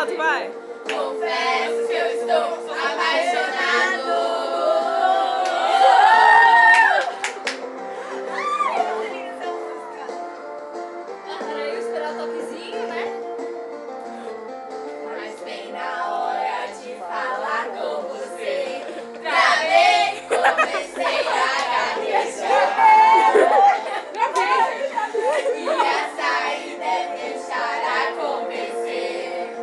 alto, vai. Confesso que eu estou apaixonado. Era eu esperar o toquezinho, né? Mas bem na hora de falar com você, travei, comecei a gaguejar. E a saída é deixar acontecer.